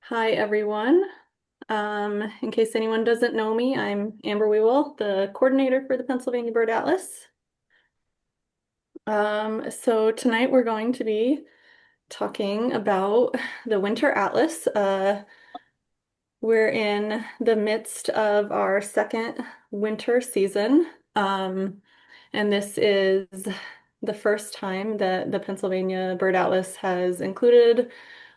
Hi, everyone. In case anyone doesn't know me, I'm Amber Weewell, the coordinator for the Pennsylvania Bird Atlas. So tonight we're going to be talking about the Winter Atlas. We're in the midst of our second winter season, and this is the first time that the Pennsylvania Bird Atlas has included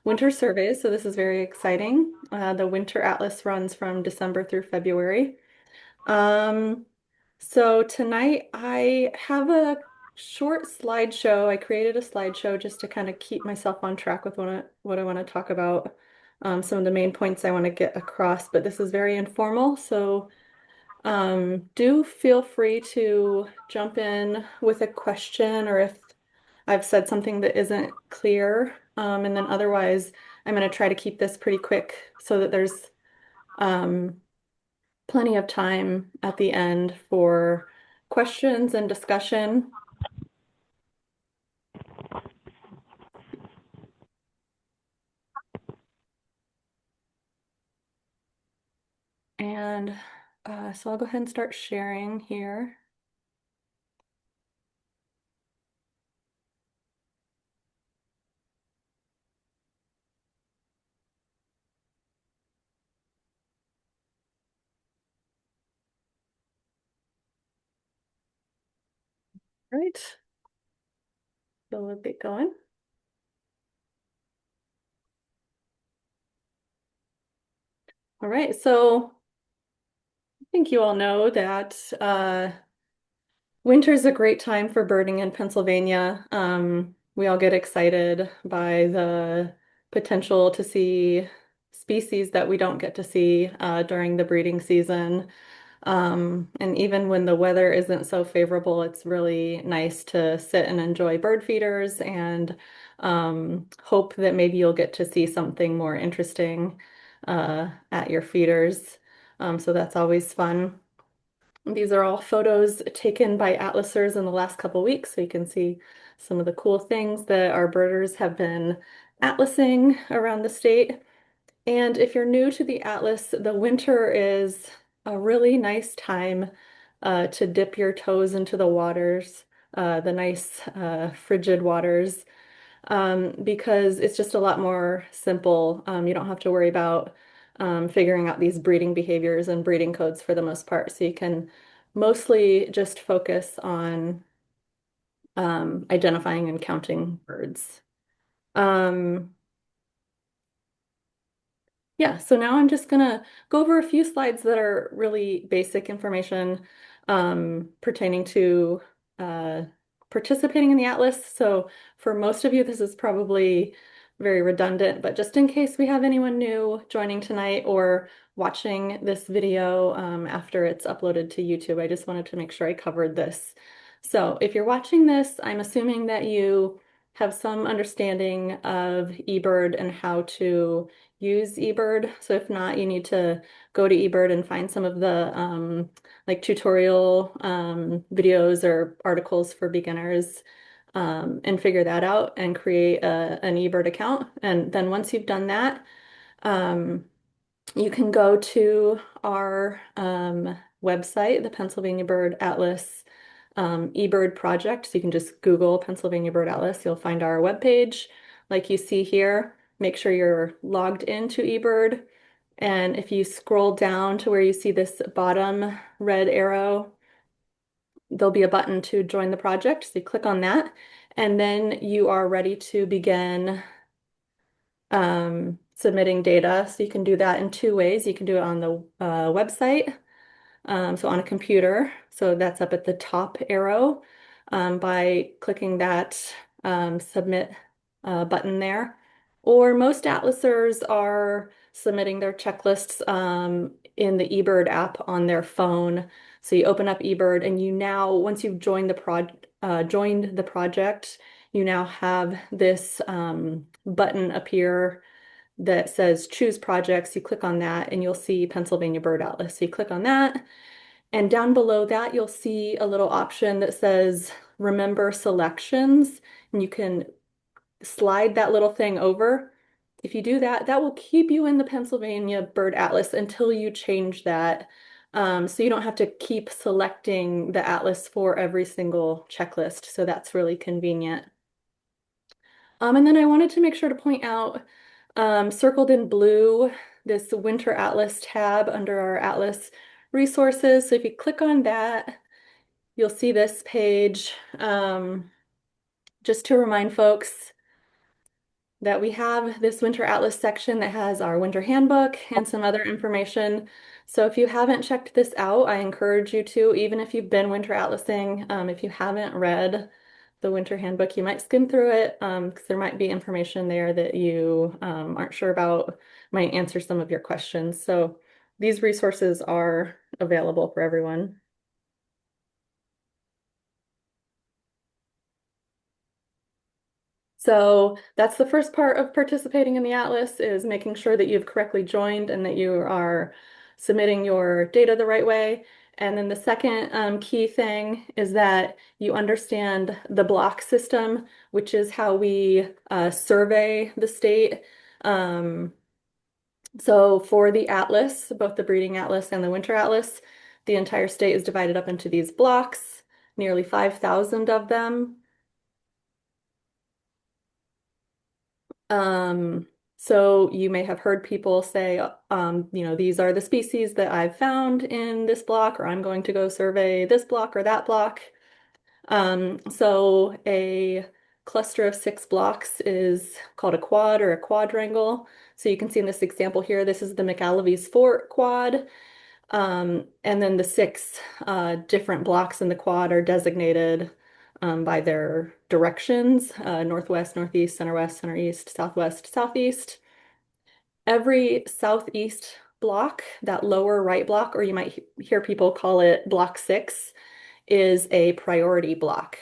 winter surveys, so this is very exciting. The Winter Atlas runs from December through February. Um, so tonight I have a short slideshow. I created a slideshow just to kind of keep myself on track with what I want to talk about, some of the main points I want to get across, but this is very informal, so do feel free to jump in with a question or if I've said something that isn't clear. And then otherwise, I'm going to try to keep this pretty quick so that there's um, plenty of time at the end for questions and discussion. And so I'll go ahead and start sharing here. Right, so we'll get going. All right, so I think you all know that winter is a great time for birding in Pennsylvania. We all get excited by the potential to see species that we don't get to see during the breeding season. And even when the weather isn't so favorable, it's really nice to sit and enjoy bird feeders and hope that maybe you'll get to see something more interesting at your feeders. So that's always fun. These are all photos taken by atlasers in the last couple weeks, so you can see some of the cool things that our birders have been atlasing around the state. And if you're new to the atlas, the winter is a really nice time to dip your toes into the waters, the nice frigid waters, because it's just a lot more simple. You don't have to worry about figuring out these breeding behaviors and breeding codes for the most part. So you can mostly just focus on identifying and counting birds. Um, Yeah, so now I'm just gonna go over a few slides that are really basic information pertaining to uh, participating in the atlas. So for most of you, this is probably very redundant, but just in case we have anyone new joining tonight or watching this video after it's uploaded to YouTube, I just wanted to make sure I covered this. So if you're watching this, I'm assuming that you have some understanding of eBird and how to use eBird. So if not, you need to go to eBird and find some of the like tutorial videos or articles for beginners and figure that out and create an eBird account. And then once you've done that, um, you can go to our website, the Pennsylvania Bird Atlas eBird project. So you can just Google Pennsylvania Bird Atlas. You'll find our webpage like you see here. Make sure you're logged into eBird. And if you scroll down to where you see this bottom red arrow, there'll be a button to join the project. So you click on that, and then you are ready to begin submitting data. So you can do that in two ways. You can do it on the website, so on a computer. So that's up at the top arrow by clicking that submit button there. Or most atlasers are submitting their checklists in the eBird app on their phone. So you open up eBird and you now, once you've joined the project, you now have this button appear that says choose projects. You click on that and you'll see Pennsylvania Bird Atlas. So you click on that, and down below that, you'll see a little option that says remember selections, and you can slide that little thing over If you do that, that will keep you in the Pennsylvania Bird Atlas until you change that. So you don't have to keep selecting the atlas for every single checklist. So that's really convenient. And then I wanted to make sure to point out, circled in blue, this Winter Atlas tab under our Atlas resources. So if you click on that, you'll see this page. Just to remind folks that we have this Winter Atlas section that has our winter handbook and some other information. So if you haven't checked this out, I encourage you to, even if you've been winter atlasing, if you haven't read the winter handbook, you might skim through it because there might be information there that you aren't sure about, might answer some of your questions. So these resources are available for everyone. So that's the first part of participating in the Atlas is making sure that you've correctly joined and that you are submitting your data the right way. And then the second key thing is that you understand the block system, which is how we survey the state. Um, so for the atlas, both the breeding atlas and the winter atlas, the entire state is divided up into these blocks, nearly 5,000 of them. Um, so you may have heard people say, these are the species that I've found in this block, or I'm going to go survey this block or that block. So a cluster of 6 blocks is called a quad or a quadrangle. So you can see in this example here, this is the McAlevy's Fort quad. And then the 6 different blocks in the quad are designated by their directions, northwest, northeast, center west, center east, southwest, southeast. Every southeast block, that lower right block, or you might hear people call it block 6, is a priority block.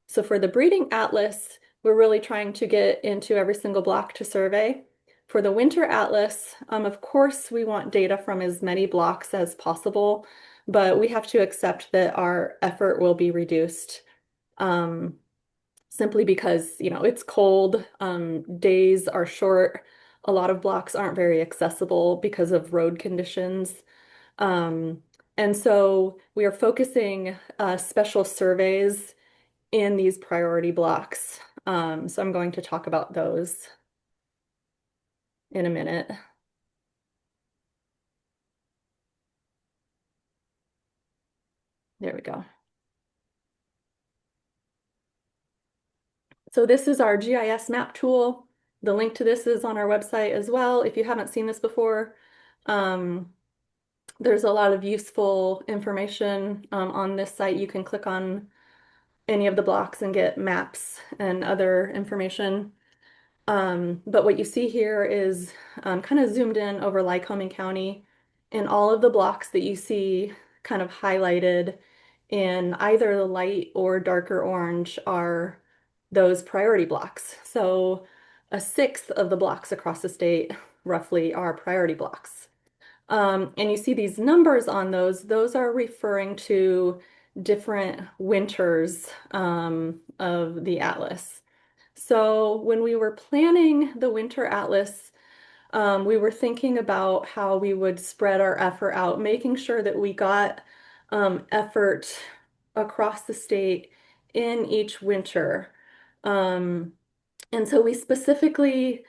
So for the breeding atlas, we're really trying to get into every single block to survey. For the winter atlas, of course, we want data from as many blocks as possible, but we have to accept that our effort will be reduced simply because, it's cold, days are short, a lot of blocks aren't very accessible because of road conditions. Um, and so we are focusing special surveys in these priority blocks. So I'm going to talk about those in a minute. There we go. So this is our GIS map tool. The link to this is on our website as well. If you haven't seen this before, um, there's a lot of useful information on this site. You can click on any of the blocks and get maps and other information. But what you see here is kind of zoomed in over Lycoming County, and all of the blocks that you see kind of highlighted in either the light or darker orange are those priority blocks. So a sixth of the blocks across the state roughly are priority blocks. And you see these numbers on those are referring to different winters of the atlas. So when we were planning the winter atlas, we were thinking about how we would spread our effort out, making sure that we got effort across the state in each winter. Um, and so we specifically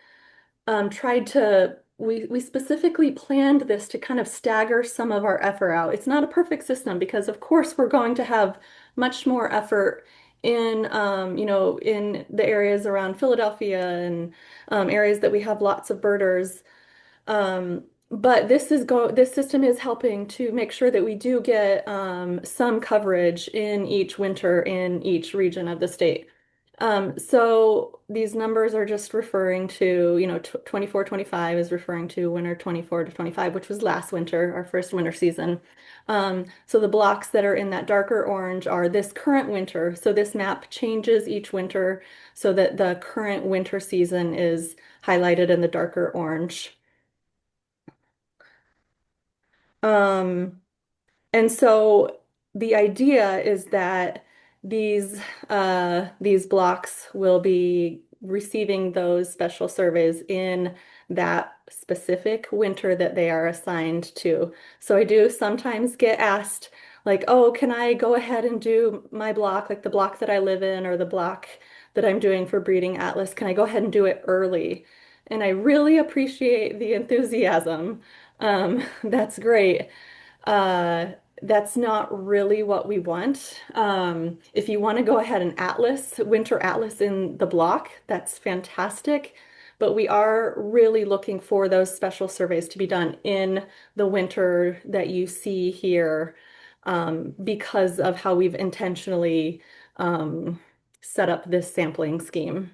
we specifically planned this to kind of stagger some of our effort out. It's not a perfect system because of course we're going to have much more effort in the areas around Philadelphia and areas that we have lots of birders. But this system is helping to make sure that we do get some coverage in each winter in each region of the state. So these numbers are just referring to, 24, 25 is referring to winter 24 to 25, which was last winter, our first winter season. So the blocks that are in that darker orange are this current winter. So this map changes each winter so that the current winter season is highlighted in the darker orange. Um, And so the idea is that these blocks will be receiving those special surveys in that specific winter that they are assigned to. So I do sometimes get asked, like, oh, can I go ahead and do my block, like the block that I live in or the block that I'm doing for Breeding Atlas? Can I go ahead and do it early? And I really appreciate the enthusiasm. That's great. Uh, that's not really what we want. If you want to go ahead and atlas, winter atlas in the block, that's fantastic. But we are really looking for those special surveys to be done in the winter that you see here, because of how we've intentionally um, set up this sampling scheme.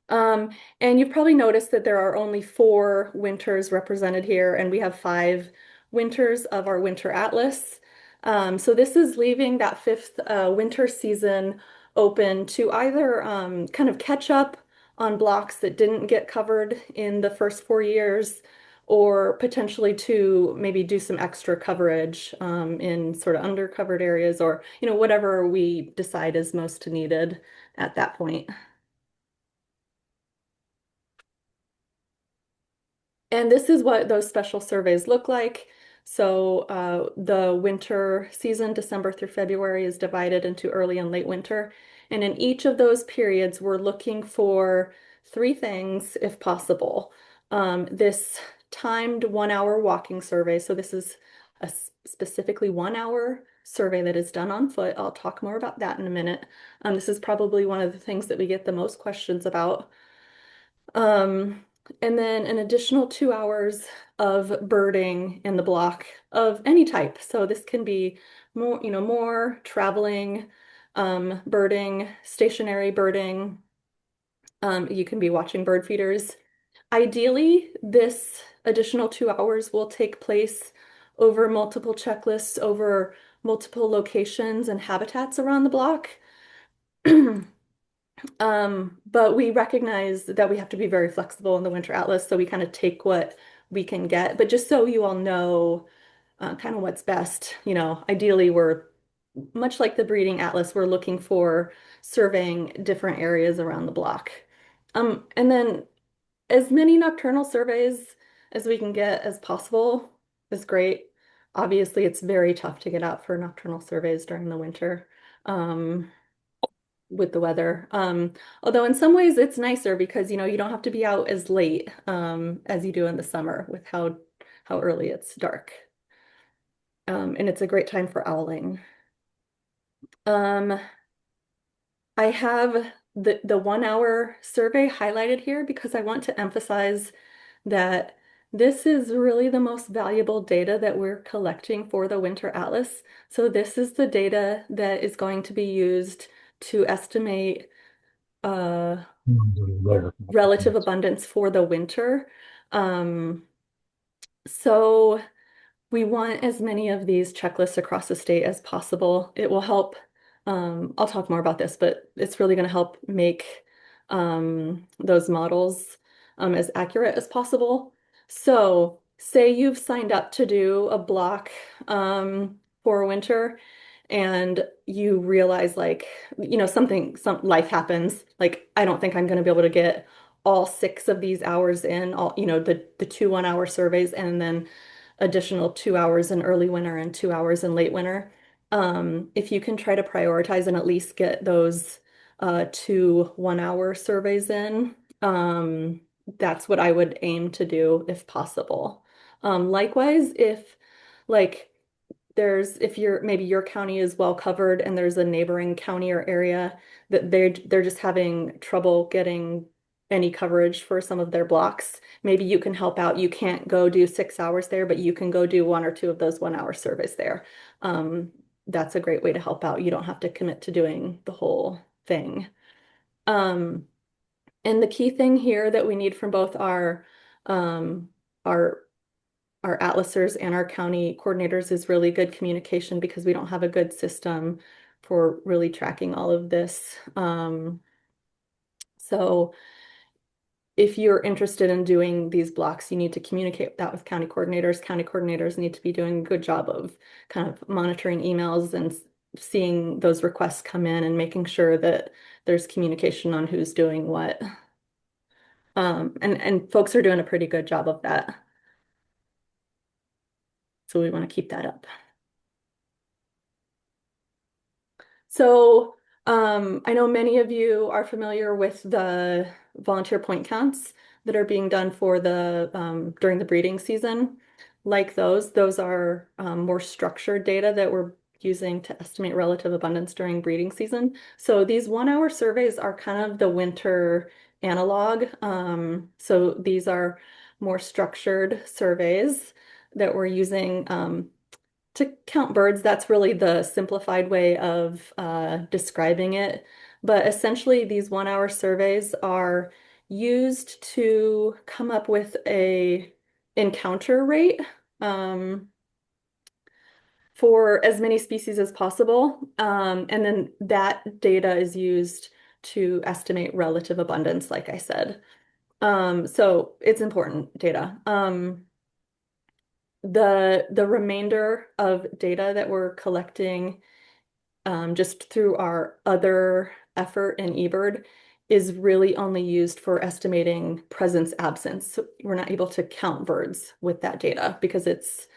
Um, and you've probably noticed that there are only 4 winters represented here, and we have 5 winters of our winter atlas. So this is leaving that 5th winter season open to either kind of catch up on blocks that didn't get covered in the first 4 years, or potentially to maybe do some extra coverage in sort of undercovered areas, or whatever we decide is most needed at that point. And this is what those special surveys look like. So the winter season, December through February, is divided into early and late winter. And in each of those periods, we're looking for 3 things if possible. This timed 1 hour walking survey. So this is a specifically 1 hour survey that is done on foot. I'll talk more about that in a minute. This is probably one of the things that we get the most questions about. Um, and then an additional 2 hours of birding in the block of any type. So this can be more traveling, birding, stationary birding. You can be watching bird feeders. Ideally, this additional 2 hours will take place over multiple checklists, over multiple locations and habitats around the block. But we recognize that we have to be very flexible in the Winter Atlas, so we kind of take what we can get. But just so you all know, kind of what's best, ideally we're much like the Breeding Atlas, we're looking for surveying different areas around the block. And then as many nocturnal surveys as we can get as possible is great. Obviously, it's very tough to get out for nocturnal surveys during the winter. Um, with the weather. Although in some ways it's nicer because you don't have to be out as late as you do in the summer with how early it's dark. And it's a great time for owling. Um, I have the 1 hour survey highlighted here because I want to emphasize that this is really the most valuable data that we're collecting for the Winter Atlas. So this is the data that is going to be used to estimate relative abundance for the winter. Um, so we want as many of these checklists across the state as possible. It will help, I'll talk more about this, but it's really going to help make those models as accurate as possible. So say you've signed up to do a block for winter and you realize like, some life happens. Like, I don't think I'm going to be able to get all 6 of these hours in, all, the 2 1 hour surveys and then additional 2 hours in early winter and 2 hours in late winter. If you can try to prioritize and at least get those 2 1 hour surveys in, that's what I would aim to do if possible. Likewise, if like if maybe your county is well covered and there's a neighboring county or area that they're just having trouble getting any coverage for some of their blocks, maybe you can help out. You can't go do 6 hours there, but you can go do 1 or 2 of those 1 hour surveys there. That's a great way to help out. You don't have to commit to doing the whole thing. Um, and the key thing here that we need from both um, our our atlasers and our county coordinators is really good communication because we don't have a good system for really tracking all of this. So if you're interested in doing these blocks, you need to communicate that with county coordinators. County coordinators need to be doing a good job of kind of monitoring emails and seeing those requests come in and making sure that there's communication on who's doing what. And folks are doing a pretty good job of that. So we want to keep that up. So I know many of you are familiar with the volunteer point counts that are being done for the during the breeding season. Like those are more structured data that we're using to estimate relative abundance during breeding season. So these 1 hour surveys are kind of the winter analog. So these are more structured surveys that we're using. To count birds, that's really the simplified way of describing it. But essentially, these 1 hour surveys are used to come up with a encounter rate for as many species as possible. And then that data is used to estimate relative abundance, like I said. So it's important data. The remainder of data that we're collecting just through our other effort in eBird is really only used for estimating presence absence. So we're not able to count birds with that data because it's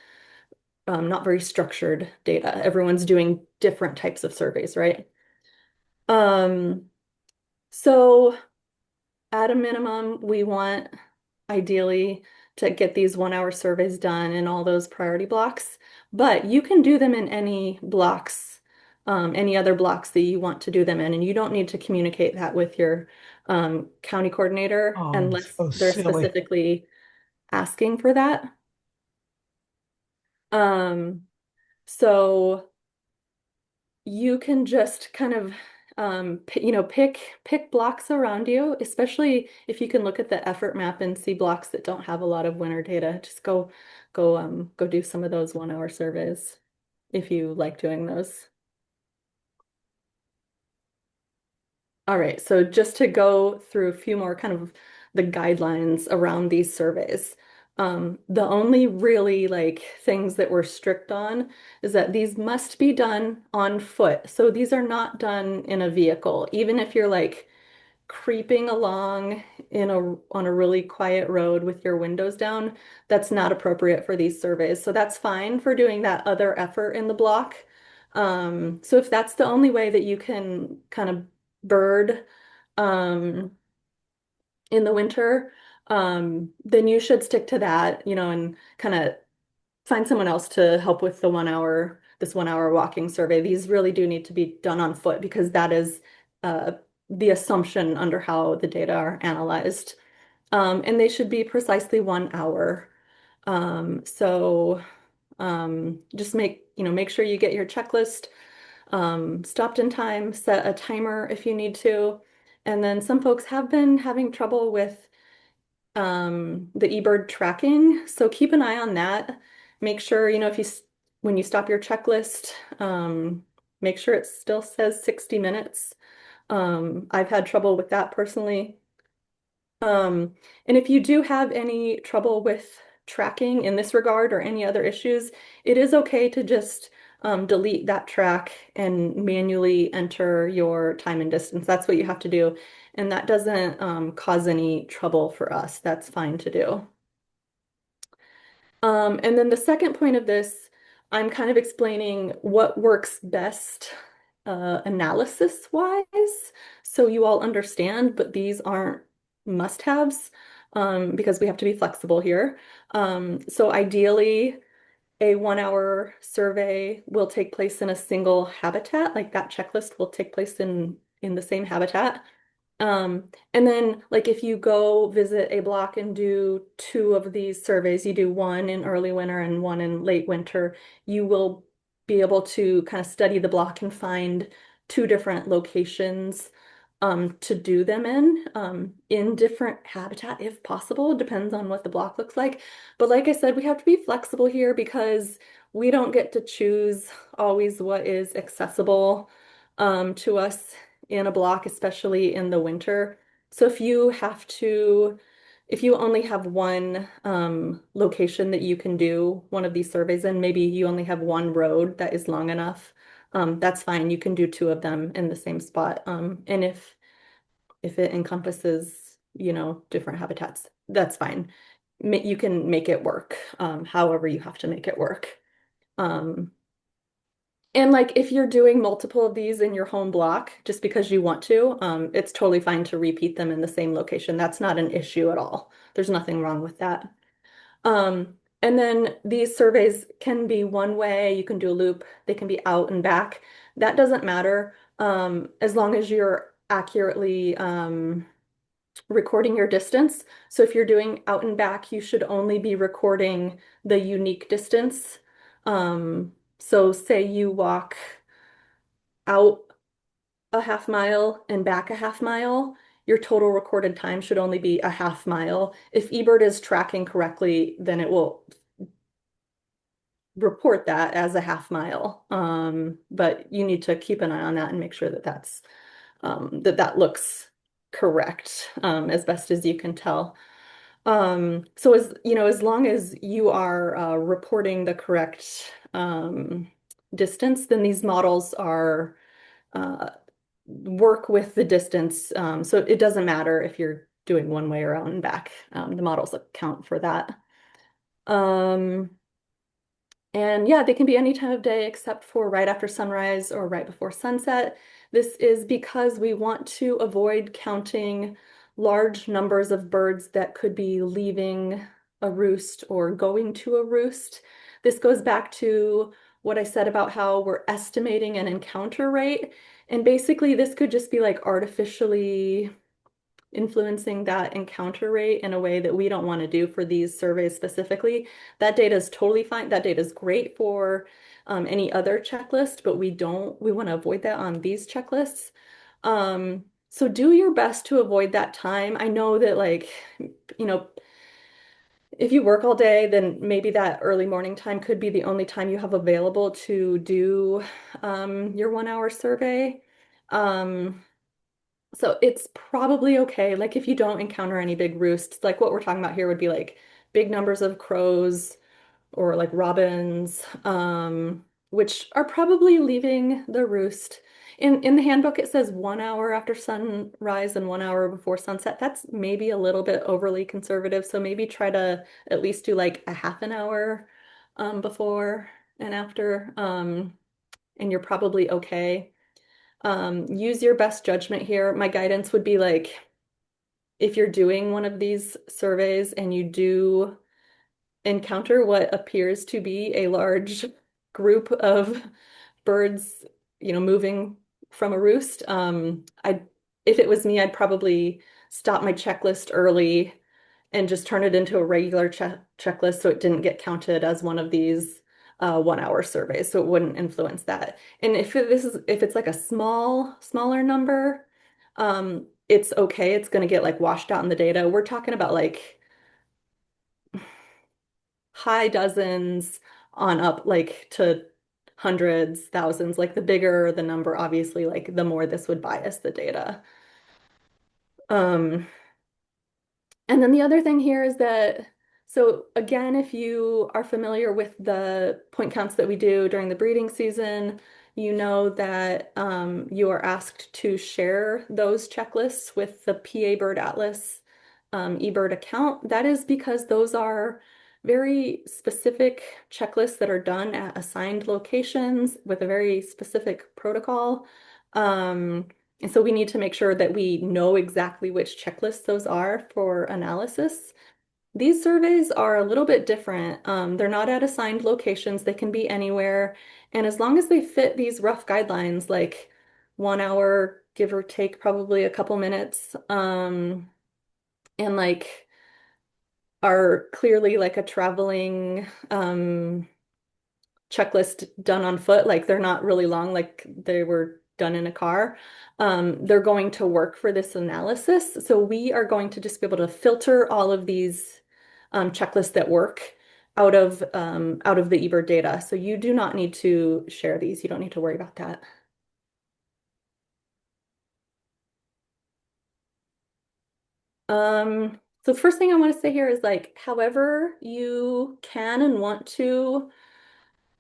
not very structured data. Everyone's doing different types of surveys, right? Um, so at a minimum, we want ideally to get these 1 hour surveys done in all those priority blocks, but you can do them in any blocks, any other blocks that you want to do them in, and you don't need to communicate that with your county coordinator Oh, unless so they're silly. specifically asking for that. Um, so you can just kind of pick blocks around you, especially if you can look at the effort map and see blocks that don't have a lot of winter data. Just go do some of those 1 hour surveys if you like doing those. All right, so just to go through a few more kind of the guidelines around these surveys. The only really like things that we're strict on is that these must be done on foot. So these are not done in a vehicle. Even if you're like creeping along on a really quiet road with your windows down, that's not appropriate for these surveys. So that's fine for doing that other effort in the block. So if that's the only way that you can kind of bird um, in the winter, then you should stick to that, and kind of find someone else to help with this 1 hour walking survey. These really do need to be done on foot because that is uh, the assumption under how the data are analyzed. And they should be precisely 1 hour. So just make sure you get your checklist stopped in time, set a timer if you need to. And then some folks have been having trouble with the eBird tracking. So keep an eye on that. Make sure, if when you stop your checklist, make sure it still says 60 minutes. I've had trouble with that personally. Um, and if you do have any trouble with tracking in this regard or any other issues, it is okay to just delete that track and manually enter your time and distance. That's what you have to do. And that doesn't cause any trouble for us. That's fine to do. And then the second point of this, I'm kind of explaining what works best analysis-wise, so you all understand, but these aren't must-haves because we have to be flexible here. So ideally, a 1 hour survey will take place in a single habitat, like that checklist will take place in the same habitat. And then like if you go visit a block and do two of these surveys, you do one in early winter and one in late winter, you will be able to kind of study the block and find two different locations to do them in different habitat if possible. Depends on what the block looks like. But like I said, we have to be flexible here because we don't get to choose always what is accessible to us in a block, especially in the winter. So if you only have one location that you can do one of these surveys in, maybe you only have one road that is long enough. that's fine. You can do two of them in the same spot. And if it encompasses, different habitats, that's fine. You can make it work, however you have to make it work. Um, and like if you're doing multiple of these in your home block just because you want to, it's totally fine to repeat them in the same location. That's not an issue at all. There's nothing wrong with that. And then these surveys can be one way, you can do a loop, they can be out and back. That doesn't matter, as long as you're accurately recording your distance. So if you're doing out and back, you should only be recording the unique distance. So say you walk out a half mile and back a half mile, your total recorded time should only be a half mile. If eBird is tracking correctly, then it will report that as a half mile. But you need to keep an eye on that and make sure that that looks correct, as best as you can tell. So as long as you are reporting the correct distance, then these models are uh, work with the distance. So it doesn't matter if you're doing one way or out and back. The models account for that. Um, and yeah, they can be any time of day except for right after sunrise or right before sunset. This is because we want to avoid counting large numbers of birds that could be leaving a roost or going to a roost. This goes back to what I said about how we're estimating an encounter rate. And basically, this could just be like artificially influencing that encounter rate in a way that we don't want to do for these surveys specifically. That data is totally fine. That data is great for any other checklist, but we want to avoid that on these checklists. So do your best to avoid that time. I know that like, you know, if you work all day, then maybe that early morning time could be the only time you have available to do your 1 hour survey. Um, so it's probably okay. Like if you don't encounter any big roosts, like what we're talking about here would be like big numbers of crows or like robins, which are probably leaving the roost. In the handbook, it says 1 hour after sunrise and 1 hour before sunset. That's maybe a little bit overly conservative. So maybe try to at least do like a half an hour before and after, and you're probably okay. Use your best judgment here. My guidance would be like, if you're doing one of these surveys and you do encounter what appears to be a large group of birds, moving from a roost, if it was me, I'd probably stop my checklist early and just turn it into a regular checklist so it didn't get counted as one of these 1 hour surveys, so it wouldn't influence that. And if it's like a smaller number, it's okay. It's going to get like washed out in the data. We're talking about like high dozens on up like to hundreds, thousands. Like the bigger the number, obviously, like the more this would bias the data. Um, And then the other thing here is that, so again, if you are familiar with the point counts that we do during the breeding season, you know that you are asked to share those checklists with the PA Bird Atlas eBird account. That is because those are very specific checklists that are done at assigned locations with a very specific protocol. And so we need to make sure that we know exactly which checklists those are for analysis. These surveys are a little bit different. They're not at assigned locations, they can be anywhere. And as long as they fit these rough guidelines, like 1 hour, give or take probably a couple minutes, and like are clearly like a traveling checklist done on foot, like they're not really long, like they were done in a car. They're going to work for this analysis. So we are going to just be able to filter all of these checklists that work out of the eBird data. So you do not need to share these. You don't need to worry about that. So first thing I want to say here is like, however you can and want to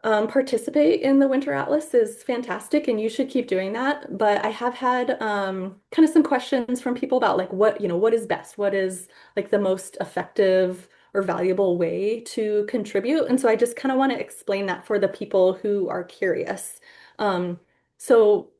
Participate in the Winter Atlas is fantastic, and you should keep doing that. But I have had kind of some questions from people about like what is best, what is like the most effective or valuable way to contribute. And so I just kind of want to explain that for the people who are curious. Um, so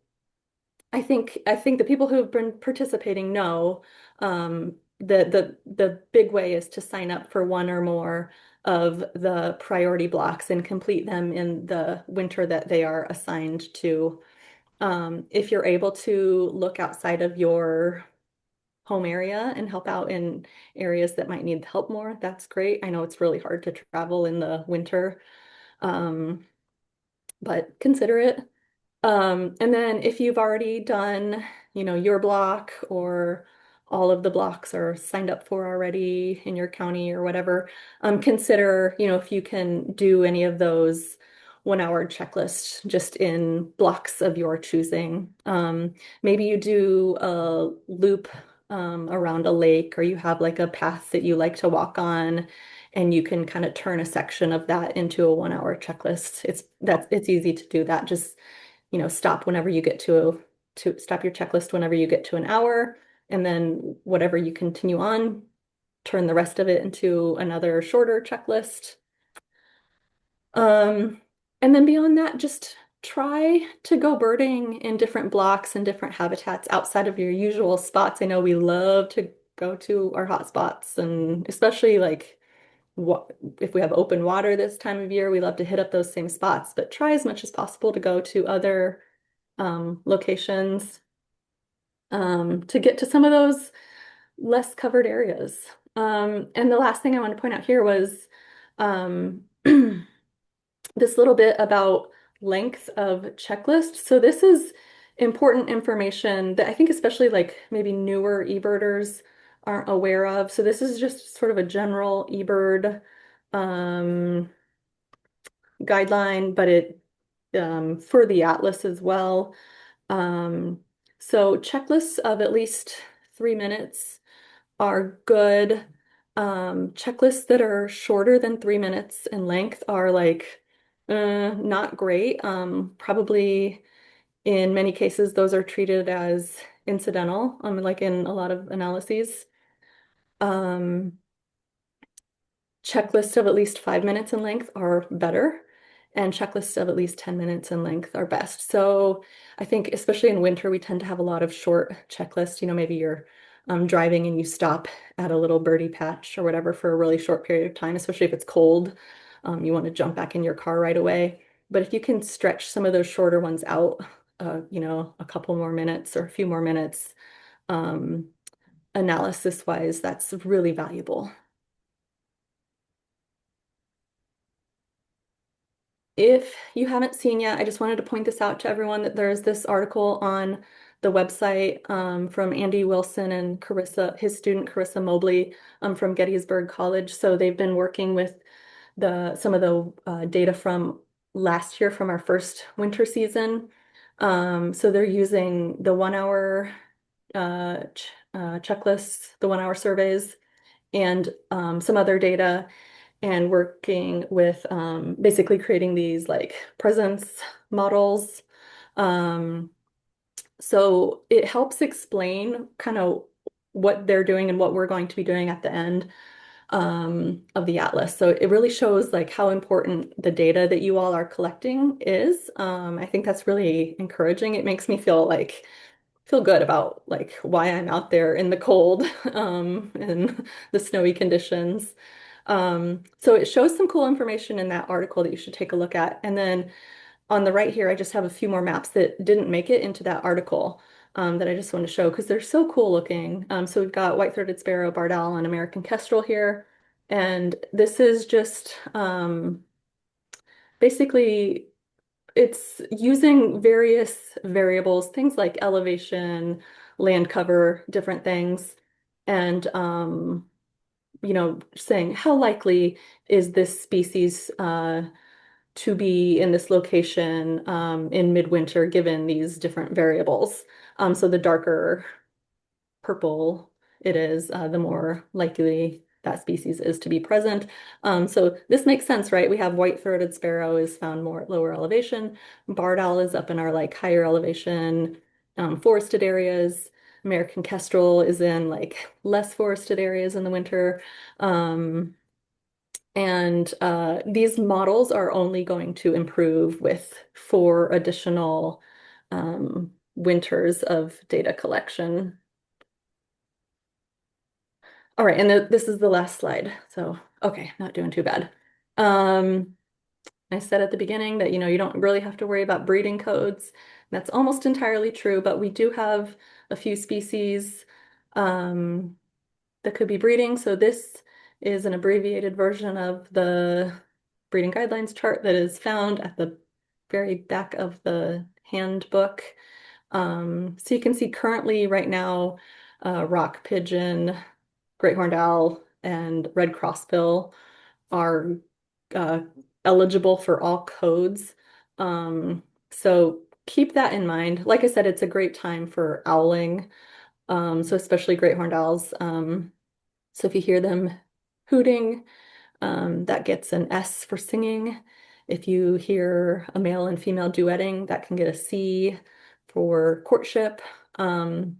I think the people who have been participating know the big way is to sign up for one or more of the priority blocks and complete them in the winter that they are assigned to. If you're able to look outside of your home area and help out in areas that might need help more, that's great. I know it's really hard to travel in the winter, um, but consider it. And then if you've already done, your block or all of the blocks are signed up for already in your county or whatever, consider, if you can do any of those 1 hour checklists just in blocks of your choosing. Maybe you do a loop around a lake, or you have like a path that you like to walk on, and you can kind of turn a section of that into a 1 hour checklist. It's easy to do that. Just stop whenever you get to stop your checklist whenever you get to an hour, and then whatever you continue on, turn the rest of it into another shorter checklist. Um, and then beyond that, just try to go birding in different blocks and different habitats outside of your usual spots. I know we love to go to our hot spots, and especially like what if we have open water this time of year, we love to hit up those same spots, but try as much as possible to go to other locations to get to some of those less covered areas. And the last thing I want to point out here was um, this little bit about length of checklist. So this is important information that I think especially like maybe newer eBirders aren't aware of. So this is just sort of a general eBird um, guideline, but it for the atlas as well. Um, so checklists of at least 3 minutes are good. Checklists that are shorter than 3 minutes in length are like not great. Probably in many cases, those are treated as incidental, like in a lot of analyses. Um, Checklists of at least 5 minutes in length are better, and checklists of at least 10 minutes in length are best. So I think, especially in winter, we tend to have a lot of short checklists. Maybe you're driving and you stop at a little birdie patch or whatever for a really short period of time, especially if it's cold. You want to jump back in your car right away. But if you can stretch some of those shorter ones out, a couple more minutes or a few more minutes, um, analysis-wise, that's really valuable. If you haven't seen yet, I just wanted to point this out to everyone that there's this article on the website from Andy Wilson and his student Carissa Mobley from Gettysburg College. So they've been working with some of the data from last year from our first winter season. So they're using the 1 hour checklists, the 1 hour surveys, and some other data, and working with basically creating these like presence models. Um, so it helps explain kind of what they're doing and what we're going to be doing at the end of the atlas. So it really shows like how important the data that you all are collecting is. I think that's really encouraging. It makes me feel good about like why I'm out there in the cold and the snowy conditions. So it shows some cool information in that article that you should take a look at. And then on the right here, I just have a few more maps that didn't make it into that article that I just want to show because they're so cool looking. So we've got white-throated sparrow, bardal, and American kestrel here. And this is just basically it's using various variables, things like elevation, land cover, different things, and saying how likely is this species to be in this location in midwinter given these different variables. So the darker purple it is, the more likely. that species is to be present. So this makes sense, right? We have white-throated sparrow is found more at lower elevation. Barred owl is up in our like higher elevation, forested areas. American kestrel is in like less forested areas in the winter. Um, and these models are only going to improve with 4 additional winters of data collection. All right, and this is the last slide. So, okay, not doing too bad. Um, I said at the beginning that, you don't really have to worry about breeding codes. That's almost entirely true, but we do have a few species um, that could be breeding. So this is an abbreviated version of the breeding guidelines chart that is found at the very back of the handbook. So you can see currently right now, rock pigeon, great horned owl, and red crossbill are uh, eligible for all codes. Um, so keep that in mind. Like I said, it's a great time for owling. So especially great horned owls. So if you hear them hooting, that gets an S for singing. If you hear a male and female duetting, that can get a C for courtship. Um,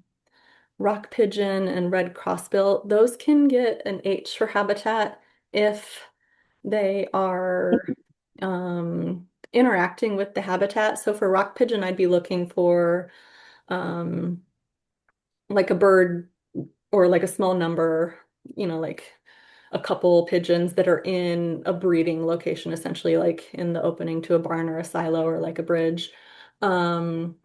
Rock pigeon and red crossbill, those can get an H for habitat if they are interacting with the habitat. So for rock pigeon, I'd be looking for um, like a bird or like a small number, like a couple pigeons that are in a breeding location, essentially like in the opening to a barn or a silo or like a bridge. Um,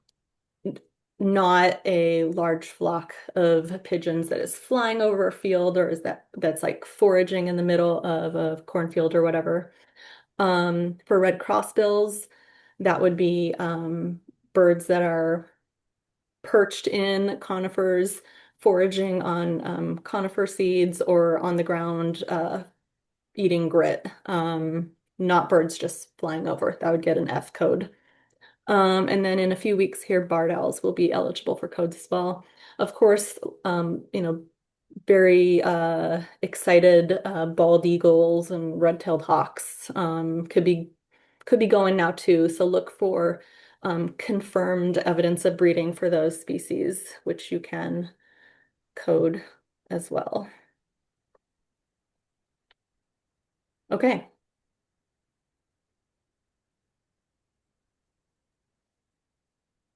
Not a large flock of pigeons that is flying over a field or that's like foraging in the middle of a cornfield or whatever. For red crossbills, that would be birds that are perched in conifers, foraging on conifer seeds or on the ground eating grit. Not birds just flying over. That would get an F code. And then in a few weeks here, barred owls will be eligible for codes as well. Of course, very excited bald eagles and red-tailed hawks could be going now too. So look for confirmed evidence of breeding for those species, which you can code as well. Okay,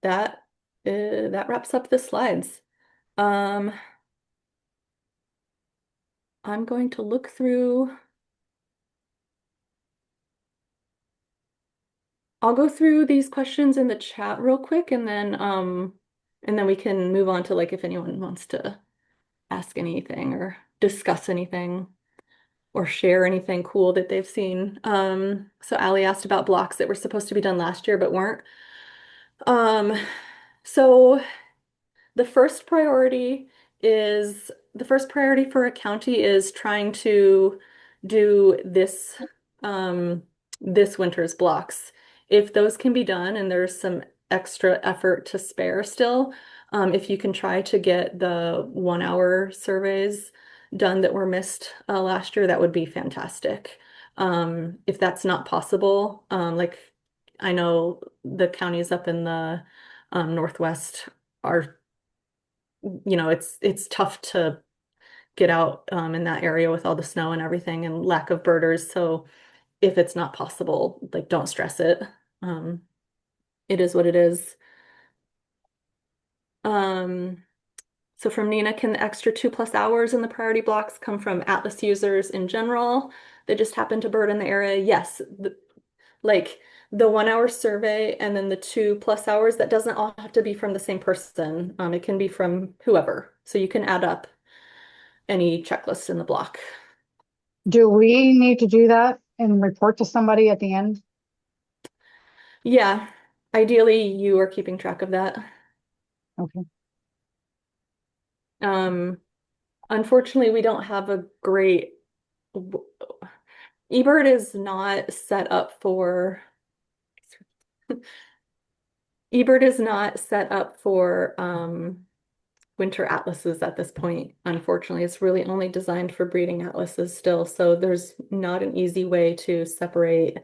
that that wraps up the slides. Um, I'm going to look through. I'll go through these questions in the chat real quick and then we can move on to like if anyone wants to ask anything or discuss anything or share anything cool that they've seen. So Allie asked about blocks that were supposed to be done last year but weren't. Um, so the first priority the first priority for a county is trying to do this winter's blocks. If those can be done and there's some extra effort to spare still, if you can try to get the 1 hour surveys done that were missed last year, that would be fantastic. If that's not possible, like I know the counties up in the Northwest are it's tough to get out in that area with all the snow and everything and lack of birders. So if it's not possible, like don't stress it. Um, it is what it is. Um, so from Nina, can the extra 2+ hours in the priority blocks come from Atlas users in general? They just happen to bird in the area? Yes. Like the 1 hour survey and then the 2+ hours, that doesn't all have to be from the same person. It can be from whoever. So you can add up any checklist in the block. Do we need to do that and report to somebody at the end? Yeah, ideally you are keeping track of that. Okay. Um, Unfortunately, we don't have a great eBird is not set up for eBird is not set up for winter atlases at this point. Unfortunately, it's really only designed for breeding atlases still, so there's not an easy way to separate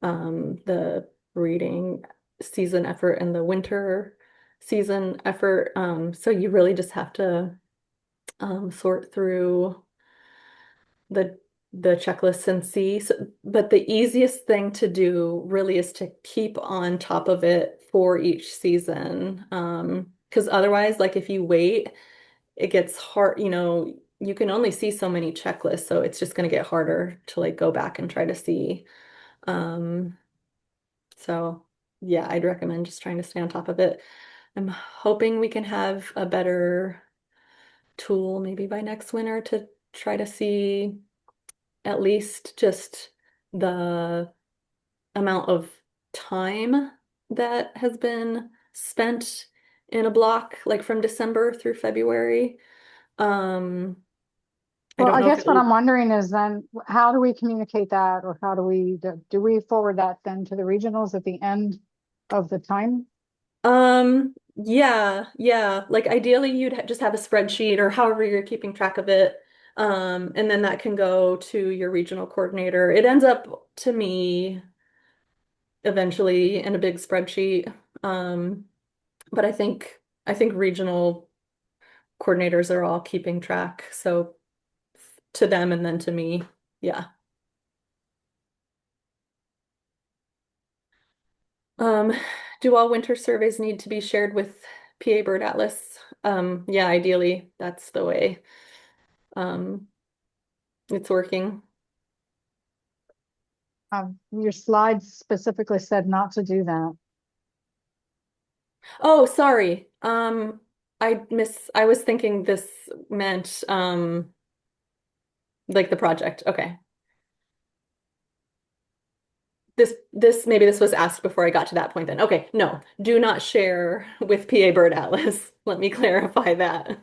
the breeding season effort and the winter season effort. So you really just have to sort through the checklists and see. So, but the easiest thing to do really is to keep on top of it for each season. Because otherwise, like if you wait, it gets hard, you can only see so many checklists, so it's just going to get harder to like go back and try to see. Um, so yeah, I'd recommend just trying to stay on top of it. I'm hoping we can have a better tool maybe by next winter to try to see at least just the amount of time that has been spent in a block, like from December through February. Um, I Well, don't I know if guess what it'll, I'm wondering is then how do we communicate that, or how do we forward that then to the regionals at the end of the time? yeah, yeah. Like ideally you'd ha just have a spreadsheet or however you're keeping track of it. And then that can go to your regional coordinator. It ends up to me eventually in a big spreadsheet. Um, but I think regional coordinators are all keeping track. So to them and then to me. Yeah. Um, do all winter surveys need to be shared with PA Bird Atlas? Yeah, ideally that's the way um it's working. Your slides specifically said not to do that. Oh, sorry. I was thinking this meant like the project. Okay. Maybe this was asked before I got to that point then. Okay, no, do not share with PA Bird Atlas. Let me clarify that.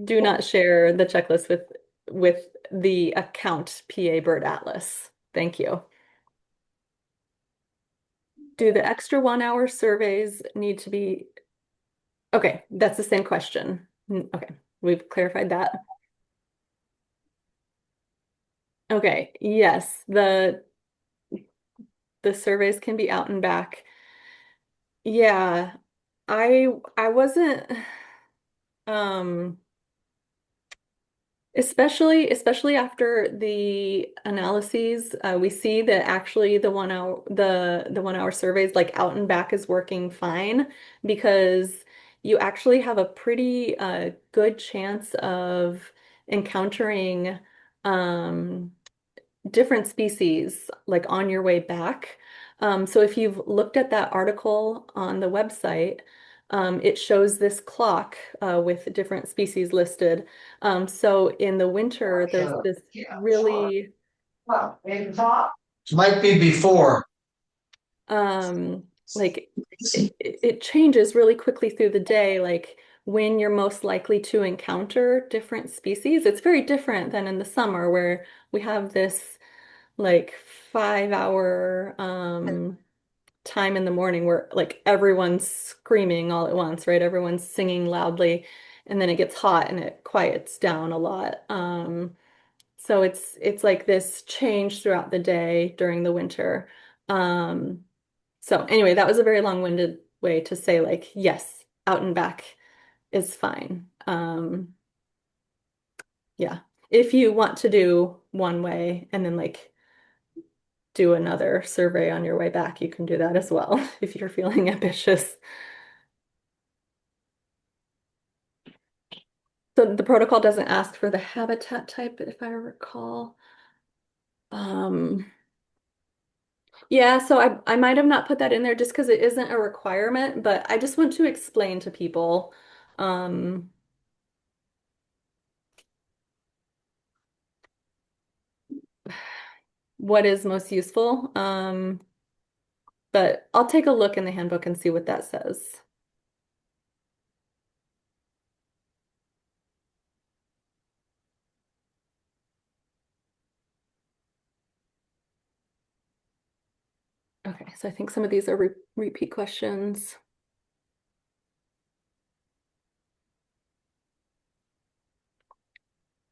Do not share the checklist with the account PA Bird Atlas. Thank you. Do the extra 1 hour surveys need to be okay, that's the same question. Okay, we've clarified that. Okay, yes, the surveys can be out and back. Yeah, I wasn't um especially after the analyses, we see that actually the 1 hour surveys like out and back is working fine because you actually have a pretty good chance of encountering um, different species like on your way back. So if you've looked at that article on the website, it shows this clock with different species listed. So in the winter, there's this really Might be before. um, like it changes really quickly through the day, like when you're most likely to encounter different species. It's very different than in the summer where we have this like 5 hour time in the morning where like everyone's screaming all at once, right? Everyone's singing loudly, and then it gets hot and it quiets down a lot. So it's like this change throughout the day during the winter. Um, so anyway, that was a very long-winded way to say like, yes, out and back is fine. Yeah. If you want to do one way and then like do another survey on your way back, you can do that as well if you're feeling ambitious. So the protocol doesn't ask for the habitat type, if I recall. Um, yeah, so I might have not put that in there just because it isn't a requirement, but I just want to explain to people um, what is most useful. But I'll take a look in the handbook and see what that says. Okay, so I think some of these are re repeat questions.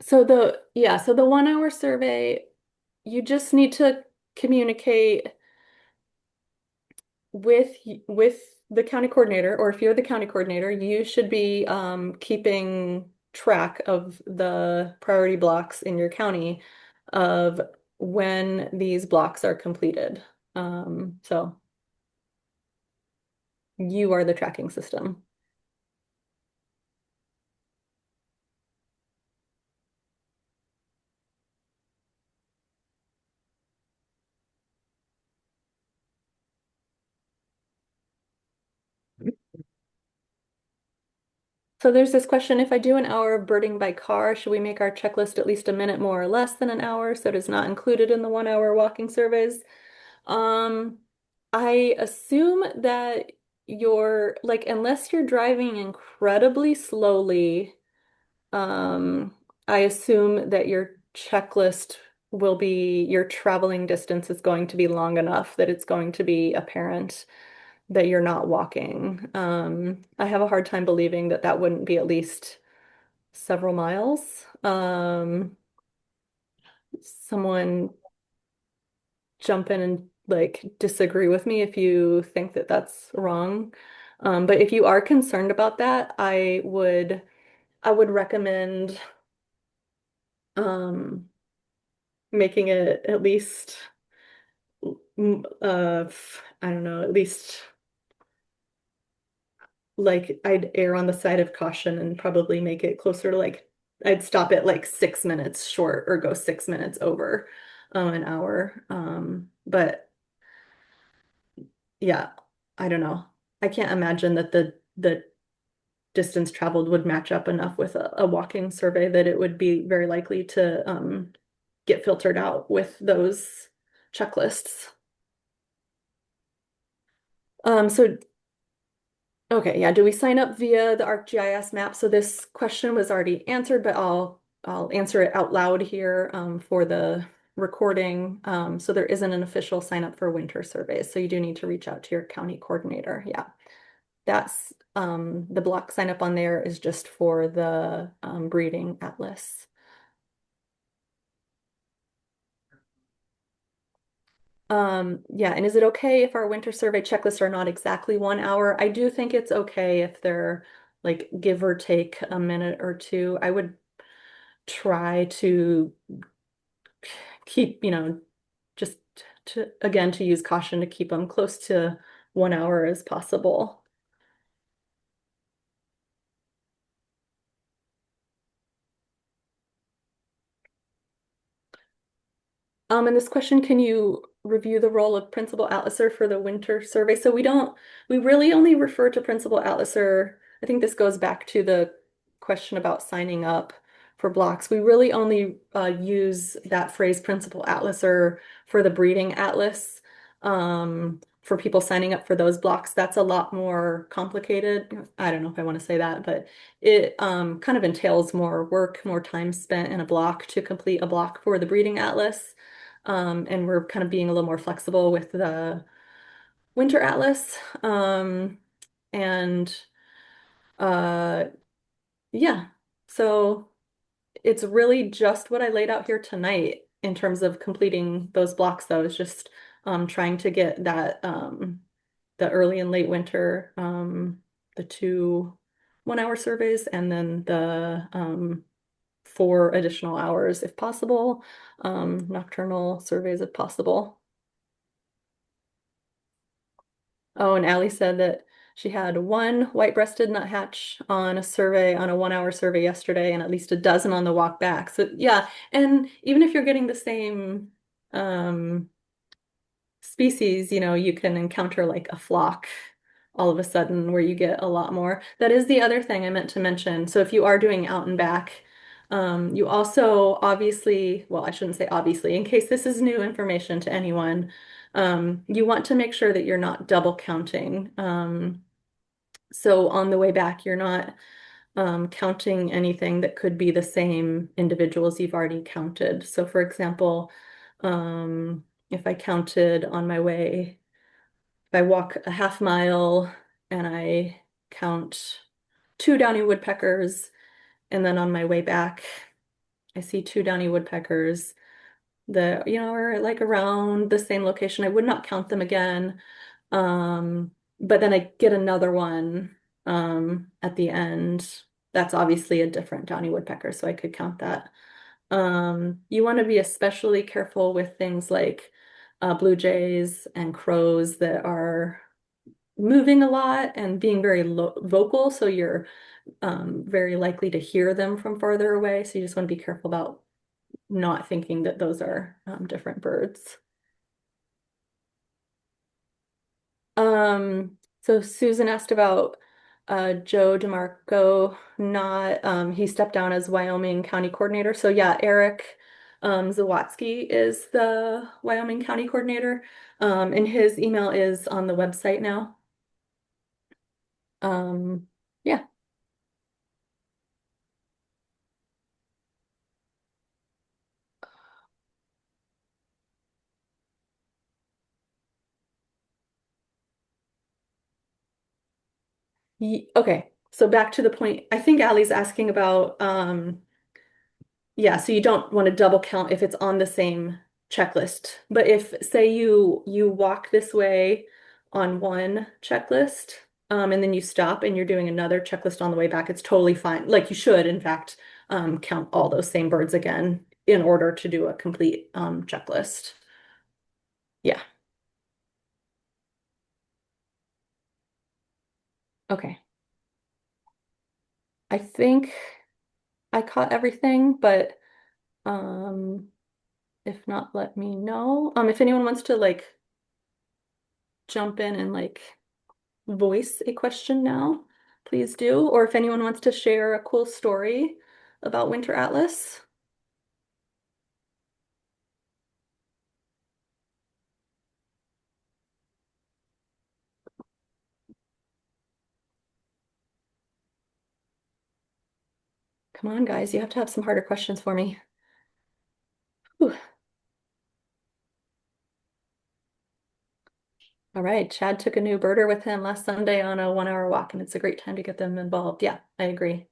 so the 1 hour survey, you just need to communicate with with the county coordinator, or if you're the county coordinator, you should be keeping track of the priority blocks in your county of when these blocks are completed. So you are the tracking system. So there's this question, if I do an hour of birding by car, should we make our checklist at least a minute more or less than an hour so it is not included in the 1 hour walking surveys? Um, I assume that you're like, unless you're driving incredibly slowly, um, I assume that your checklist will be, your traveling distance is going to be long enough that it's going to be apparent that you're not walking. I have a hard time believing that that wouldn't be at least several miles. Someone jump in and like disagree with me if you think that that's wrong. But if you are concerned about that, I would recommend um, making it at least I don't know, at least like I'd err on the side of caution and probably make it closer to like I'd stop it like 6 minutes short or go 6 minutes over an hour. But yeah, I don't know. I can't imagine that the distance traveled would match up enough with a walking survey that it would be very likely to get filtered out with those checklists. So okay, yeah, do we sign up via the ArcGIS map? So this question was already answered, but I'll answer it out loud here for the recording. So there isn't an official sign up for winter surveys, so you do need to reach out to your county coordinator. Yeah, that's the block sign up on there is just for the breeding atlas. Yeah, and is it okay if our winter survey checklists are not exactly 1 hour? I do think it's okay if they're like give or take a minute or two. I would try to keep, just to again to use caution to keep them close to 1 hour as possible. In this question, can you review the role of principal atlaser for the winter survey? So we really only refer to principal atlaser. I think this goes back to the question about signing up for blocks. We really only use that phrase principal atlaser for the breeding atlas. For people signing up for those blocks, that's a lot more complicated. I don't know if I want to say that, but it kind of entails more work, more time spent in a block to complete a block for the breeding atlas. And we're kind of being a little more flexible with the winter atlas. And uh, yeah, so it's really just what I laid out here tonight in terms of completing those blocks, though, is just trying to get that the early and late winter, the two 1 hour surveys, and then the 4 additional hours if possible, nocturnal surveys if possible. Oh, and Allie said that she had one white-breasted nuthatch on a survey, on a 1 hour survey yesterday, and at least a dozen on the walk back. So yeah, and even if you're getting the same um, species, you can encounter like a flock all of a sudden where you get a lot more. That is the other thing I meant to mention. So if you are doing out and back, you also obviously, well, I shouldn't say obviously, in case this is new information to anyone, you want to make sure that you're not double counting. So on the way back, you're not counting anything that could be the same individuals you've already counted. So for example, if I counted on my way, if I walk a half mile and I count two downy woodpeckers, and then on my way back, I see two downy woodpeckers that, are like around the same location. I would not count them again. But then I get another one at the end. That's obviously a different downy woodpecker, so I could count that. You want to be especially careful with things like blue jays and crows that are moving a lot and being very vocal, so you're very likely to hear them from farther away. So you just want to be careful about not thinking that those are different birds. So Susan asked about Joe DeMarco, not he stepped down as Wyoming County Coordinator. So yeah, Eric Zawatsky is the Wyoming County Coordinator. And his email is on the website now. Yeah. Okay. So back to the point, I think Allie's asking about yeah, so you don't want to double count if it's on the same checklist. But if, say, you walk this way on one checklist, and then you stop and you're doing another checklist on the way back, it's totally fine. Like you should, in fact, count all those same birds again in order to do a complete checklist. Yeah. Okay. I think I caught everything, but um, if not, let me know. If anyone wants to like jump in and like voice a question now, please do. Or if anyone wants to share a cool story about Winter Atlas. Come on, guys, you have to have some harder questions for me. Whew. All right, Chad took a new birder with him last Sunday on a 1 hour walk, and it's a great time to get them involved. Yeah, I agree.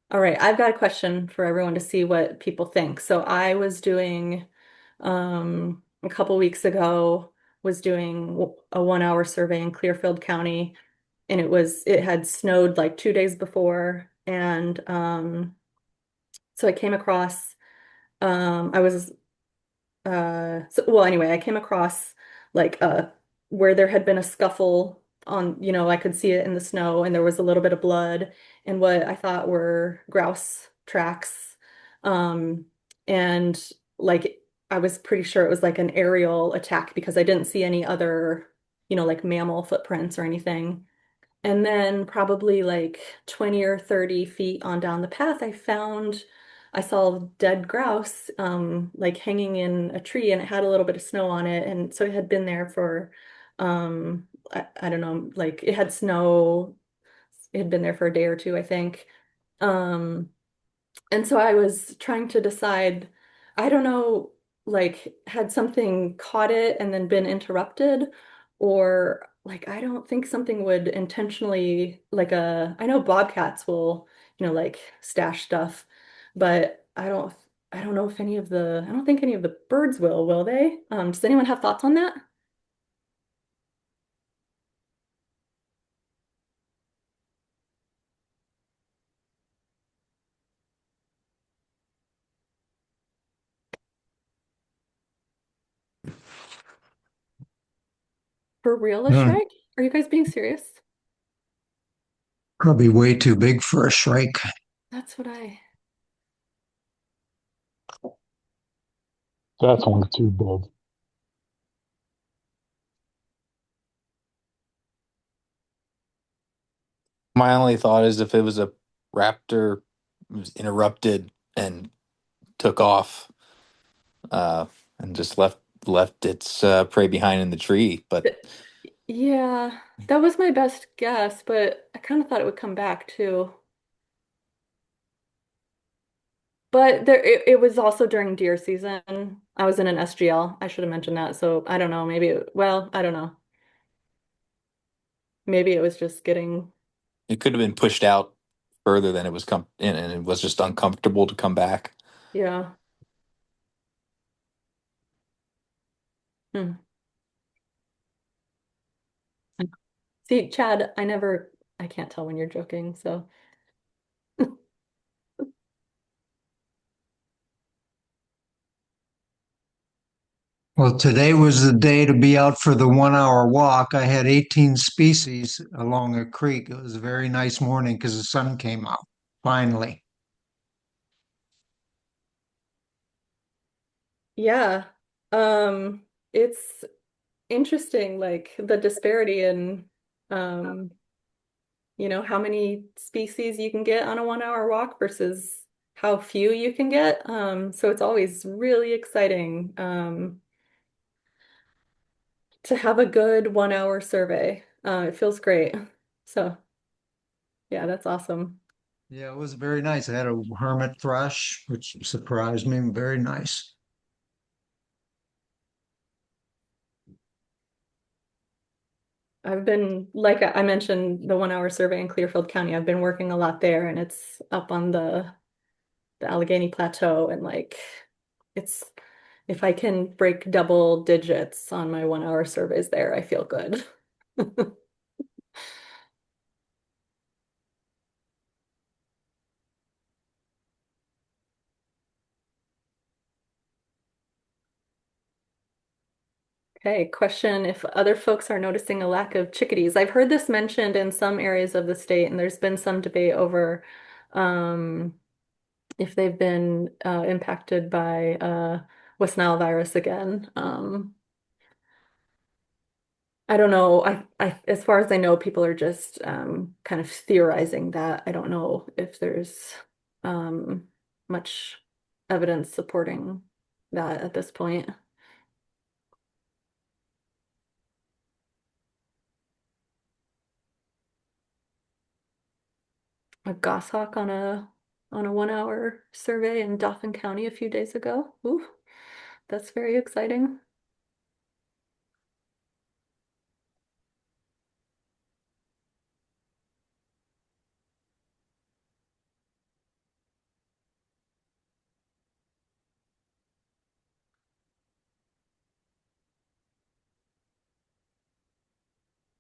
All right, I've got a question for everyone to see what people think. So I was doing a couple weeks ago was doing a 1 hour survey in Clearfield County, and it had snowed like 2 days before, and so I came across I was well, anyway, I came across like where there had been a scuffle on, I could see it in the snow, and there was a little bit of blood and what I thought were grouse tracks. Um, and like I was pretty sure it was like an aerial attack because I didn't see any other, like mammal footprints or anything. And then probably like 20 or 30 feet on down the path, I saw dead grouse like hanging in a tree, and it had a little bit of snow on it. And so it had been there for I don't know, like it had snow, it had been there for a day or two, I think. Um and so I was trying to decide, I don't know, like had something caught it and then been interrupted, or like I don't think something would intentionally I know bobcats will, like stash stuff, but I don't know if I don't think any of the birds will they? Does anyone have thoughts on that? For real, a Hmm, shrike? Are you guys being serious? probably way too big for a shrike. That's what I That's only too big. My only thought is if it was a raptor, it was interrupted and took off, uh, and just left its prey behind in the tree. But Yeah, that was my best guess, but I kind of thought it would come back too. But it was also during deer season. I was in an SGL. I should have mentioned that. So I don't know. Maybe I don't know. Maybe it was just getting. It could have been pushed out further than it was come in, and it was just uncomfortable to come back. Yeah. Hmm. See, Chad, I can't tell when you're joking, so Well, today was the day to be out for the 1 hour walk. I had 18 species along a creek. It was a very nice morning because the sun came out finally. yeah. It's interesting, like the disparity in um, how many species you can get on a 1 hour walk versus how few you can get. So it's always really exciting to have a good 1 hour survey. It feels great. So yeah, that's awesome. Yeah, it was very nice. I had a hermit thrush, which surprised me. Very nice. I've been, like I mentioned, the 1 hour survey in Clearfield County. I've been working a lot there, and it's up on the Allegheny Plateau, and like it's if I can break double digits on my 1 hour surveys there, I feel good. Okay, question if other folks are noticing a lack of chickadees. I've heard this mentioned in some areas of the state, and there's been some debate over um, if they've been impacted by West Nile virus again. I don't know. As far as I know, people are just kind of theorizing that. I don't know if there's um, much evidence supporting that at this point. A goshawk on a 1 hour survey in Dauphin County a few days ago. Ooh, that's very exciting.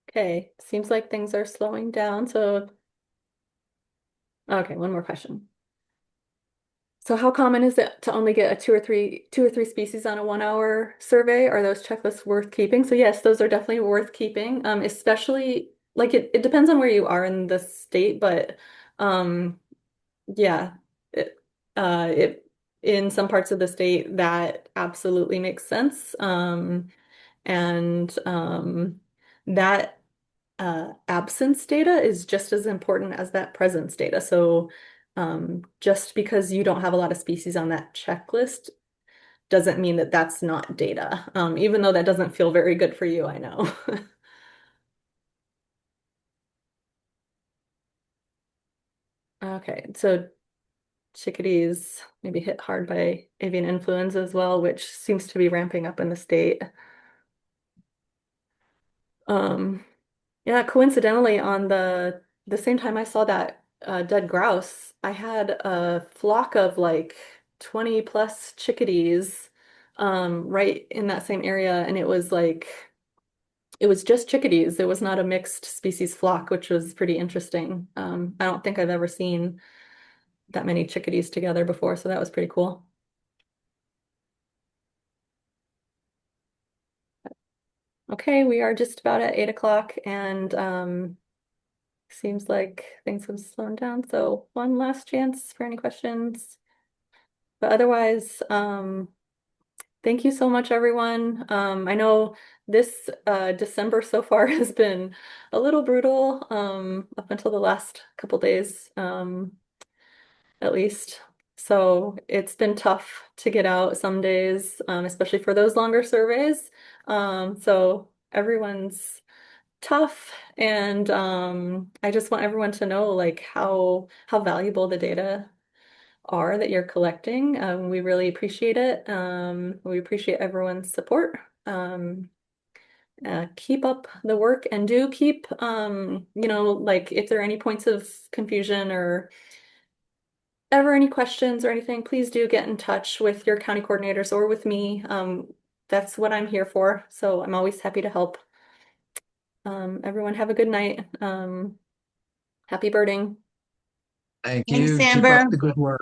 Okay, seems like things are slowing down. So, okay, one more question. So how common is it to only get a two or three species on a 1 hour survey? Are those checklists worth keeping? So yes, those are definitely worth keeping. Especially like it depends on where you are in the state, but um, yeah, it, it in some parts of the state that absolutely makes sense. And that absence data is just as important as that presence data. So just because you don't have a lot of species on that checklist doesn't mean that that's not data, even though that doesn't feel very good for you, I know. Okay, so chickadees maybe hit hard by avian influenza as well, which seems to be ramping up in the state. Um, Yeah, coincidentally, on the same time I saw that dead grouse, I had a flock of like 20 plus chickadees right in that same area, and it was just chickadees. It was not a mixed species flock, which was pretty interesting. I don't think I've ever seen that many chickadees together before, so that was pretty cool. Okay, we are just about at 8 o'clock, and seems like things have slowed down. So one last chance for any questions. But otherwise, thank you so much, everyone. I know this December so far has been a little brutal, up until the last couple days, at least. So it's been tough to get out some days, especially for those longer surveys. So everyone's tough, and I just want everyone to know like how valuable the data are that you're collecting. We really appreciate it. We appreciate everyone's support. Um, keep up the work and do keep, like if there are any points of confusion or ever any questions or anything, please do get in touch with your county coordinators or with me. That's what I'm here for. So I'm always happy to help. Everyone have a good night. Happy birding. Thank Thanks, you. Keep up Amber. the good work.